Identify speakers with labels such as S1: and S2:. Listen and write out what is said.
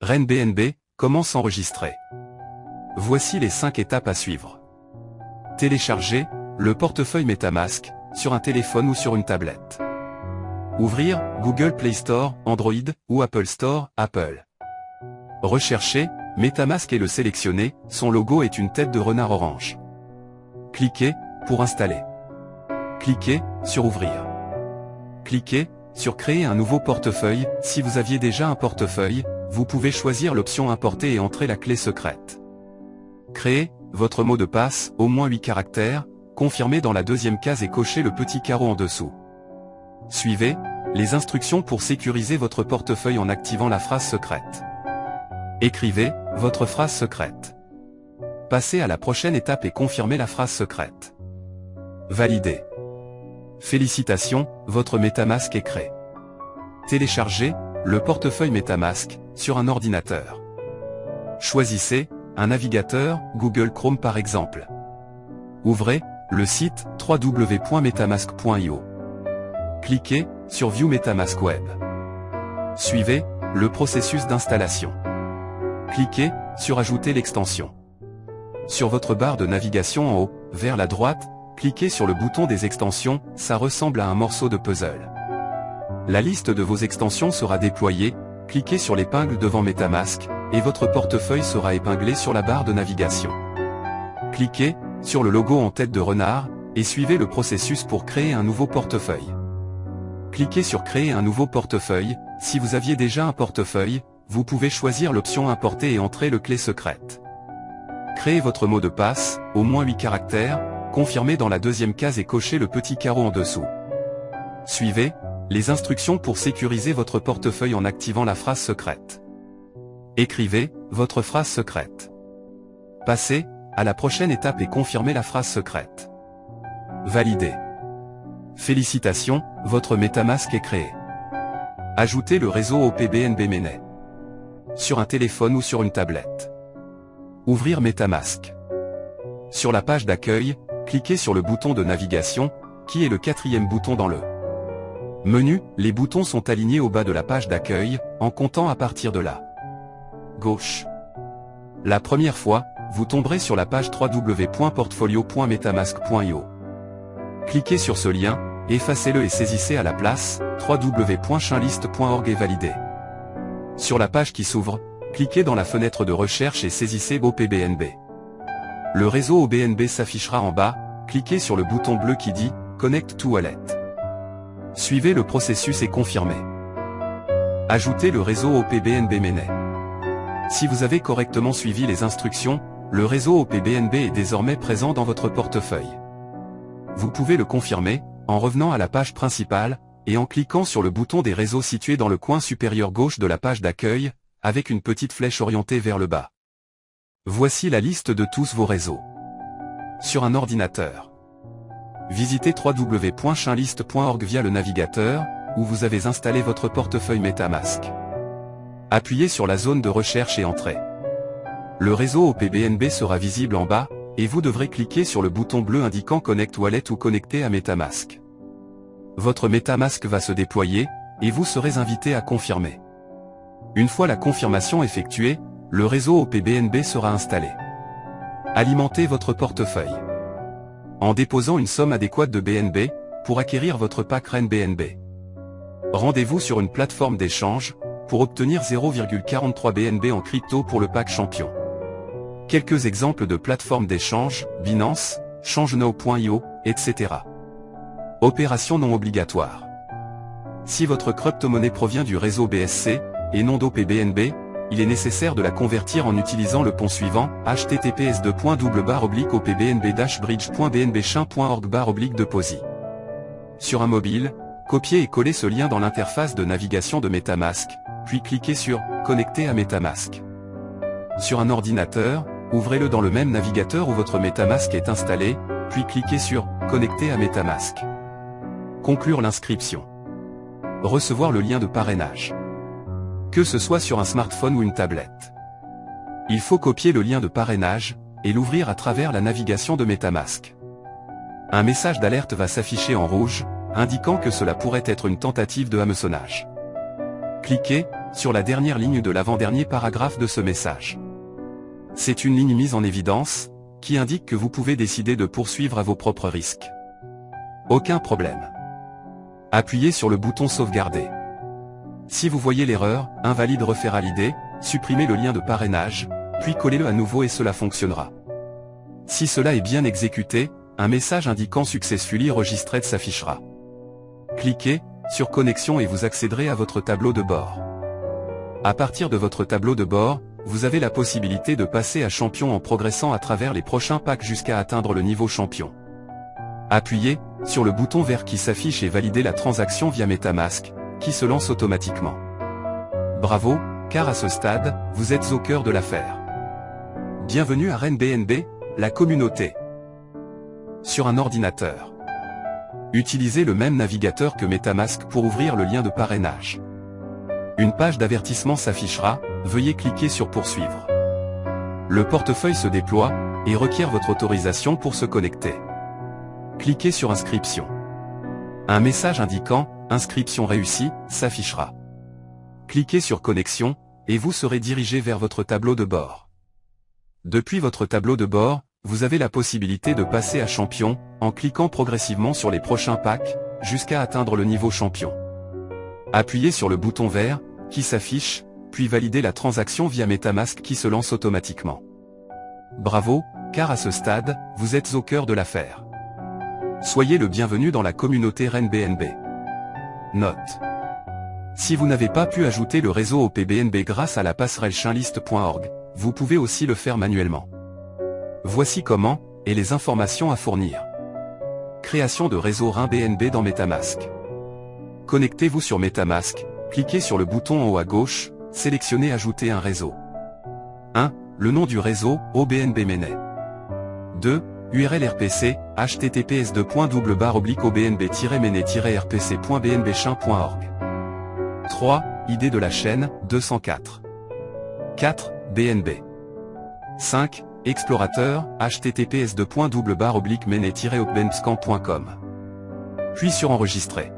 S1: RenBNB, comment s'enregistrer? Voici les 5 étapes à suivre. Télécharger le portefeuille MetaMask sur un téléphone ou sur une tablette. Ouvrir Google Play Store, Android ou Apple Store, Apple. Rechercher MetaMask et le sélectionner, son logo est une tête de renard orange. Cliquez pour installer. Cliquez sur Ouvrir. Cliquez sur Créer un nouveau portefeuille. Si vous aviez déjà un portefeuille, vous pouvez choisir l'option Importer et entrer la clé secrète. Créez votre mot de passe, au moins 8 caractères, confirmez dans la deuxième case et cochez le petit carreau en dessous. Suivez les instructions pour sécuriser votre portefeuille en activant la phrase secrète. Écrivez votre phrase secrète. Passez à la prochaine étape et confirmez la phrase secrète. Validez. Félicitations, votre MetaMask est créé. Téléchargez le portefeuille MetaMask sur un ordinateur. Choisissez un navigateur, Google Chrome par exemple. Ouvrez le site www.metamask.io. Cliquez sur View MetaMask Web. Suivez le processus d'installation. Cliquez sur Ajouter l'extension. Sur votre barre de navigation en haut, vers la droite, cliquez sur le bouton des extensions, ça ressemble à un morceau de puzzle. La liste de vos extensions sera déployée, cliquez sur l'épingle devant MetaMask, et votre portefeuille sera épinglé sur la barre de navigation. Cliquez sur le logo en tête de renard, et suivez le processus pour créer un nouveau portefeuille. Cliquez sur Créer un nouveau portefeuille. Si vous aviez déjà un portefeuille, vous pouvez choisir l'option Importer et entrer le clé secrète. Créez votre mot de passe, au moins 8 caractères, confirmez dans la deuxième case et cochez le petit carreau en dessous. Suivez les instructions pour sécuriser votre portefeuille en activant la phrase secrète. Écrivez votre phrase secrète. Passez à la prochaine étape et confirmez la phrase secrète. Validez. Félicitations, votre MetaMask est créé. Ajoutez le réseau OPBNB Mainnet sur un téléphone ou sur une tablette. Ouvrir MetaMask. Sur la page d'accueil, cliquez sur le bouton de navigation, qui est le 4e bouton dans le menu. Les boutons sont alignés au bas de la page d'accueil, en comptant à partir de la gauche. La première fois, vous tomberez sur la page www.portfolio.metamask.io. Cliquez sur ce lien, effacez-le et saisissez à la place www.chainlist.org et validez. Sur la page qui s'ouvre, cliquez dans la fenêtre de recherche et saisissez OPBNB. Le réseau OBNB s'affichera en bas, cliquez sur le bouton bleu qui dit « Connect to Wallet ». Suivez le processus et confirmez. Ajoutez le réseau OPBNB Mainnet. Si vous avez correctement suivi les instructions, le réseau OPBNB est désormais présent dans votre portefeuille. Vous pouvez le confirmer, en revenant à la page principale, et en cliquant sur le bouton des réseaux situé dans le coin supérieur gauche de la page d'accueil, avec une petite flèche orientée vers le bas. Voici la liste de tous vos réseaux. Sur un ordinateur. Visitez www.chainlist.org via le navigateur, où vous avez installé votre portefeuille MetaMask. Appuyez sur la zone de recherche et entrez. Le réseau OPBNB sera visible en bas, et vous devrez cliquer sur le bouton bleu indiquant Connect Wallet ou Connecter à MetaMask. Votre MetaMask va se déployer, et vous serez invité à confirmer. Une fois la confirmation effectuée, le réseau OPBNB sera installé. Alimentez votre portefeuille en déposant une somme adéquate de BNB, pour acquérir votre pack RenBNB. Rendez-vous sur une plateforme d'échange, pour obtenir 0,43 BNB en crypto pour le pack champion. Quelques exemples de plateformes d'échange, Binance, ChangeNow.io, etc. Opération non obligatoire. Si votre crypto-monnaie provient du réseau BSC, et non d'OPBNB, il est nécessaire de la convertir en utilisant le pont suivant, https://opbnb-bridge.bnbchain.org/deposit. Sur un mobile, copiez et collez ce lien dans l'interface de navigation de MetaMask, puis cliquez sur « Connecter à MetaMask ». Sur un ordinateur, ouvrez-le dans le même navigateur où votre MetaMask est installé, puis cliquez sur « Connecter à MetaMask ». Conclure l'inscription. Recevoir le lien de parrainage. Que ce soit sur un smartphone ou une tablette. Il faut copier le lien de parrainage, et l'ouvrir à travers la navigation de MetaMask. Un message d'alerte va s'afficher en rouge, indiquant que cela pourrait être une tentative de hameçonnage. Cliquez sur la dernière ligne de l'avant-dernier paragraphe de ce message. C'est une ligne mise en évidence, qui indique que vous pouvez décider de poursuivre à vos propres risques. Aucun problème. Appuyez sur le bouton Sauvegarder. Si vous voyez l'erreur, invalide refaire à l'idée, supprimez le lien de parrainage, puis collez-le à nouveau et cela fonctionnera. Si cela est bien exécuté, un message indiquant Successfully Registered s'affichera. Cliquez sur Connexion et vous accéderez à votre tableau de bord. À partir de votre tableau de bord, vous avez la possibilité de passer à champion en progressant à travers les prochains packs jusqu'à atteindre le niveau champion. Appuyez sur le bouton vert qui s'affiche et validez la transaction via MetaMask, qui se lance automatiquement. Bravo, car à ce stade, vous êtes au cœur de l'affaire. Bienvenue à RenBNB, la communauté. Sur un ordinateur. Utilisez le même navigateur que MetaMask pour ouvrir le lien de parrainage. Une page d'avertissement s'affichera, veuillez cliquer sur Poursuivre. Le portefeuille se déploie, et requiert votre autorisation pour se connecter. Cliquez sur Inscription. Un message indiquant « Inscription réussie » s'affichera. Cliquez sur Connexion, et vous serez dirigé vers votre tableau de bord. Depuis votre tableau de bord, vous avez la possibilité de passer à champion, en cliquant progressivement sur les prochains packs, jusqu'à atteindre le niveau champion. Appuyez sur le bouton vert, qui s'affiche, puis validez la transaction via MetaMask qui se lance automatiquement. Bravo, car à ce stade, vous êtes au cœur de l'affaire. Soyez le bienvenu dans la communauté RenBNB. Note. Si vous n'avez pas pu ajouter le réseau au PBNB grâce à la passerelle chainlist.org, vous pouvez aussi le faire manuellement. Voici comment, et les informations à fournir. Création de réseau RenBNB dans MetaMask. Connectez-vous sur MetaMask, cliquez sur le bouton en haut à gauche, sélectionnez Ajouter un réseau. 1. Le nom du réseau, OBNB Mainnet. 2. URL RPC, https://obnb-mainnet-rpc.bnbchain.org. 3. ID de la chaîne, 204. 4. BNB. 5. Explorateur, https://mainnet-openbscamp.com. Puis sur Enregistrer.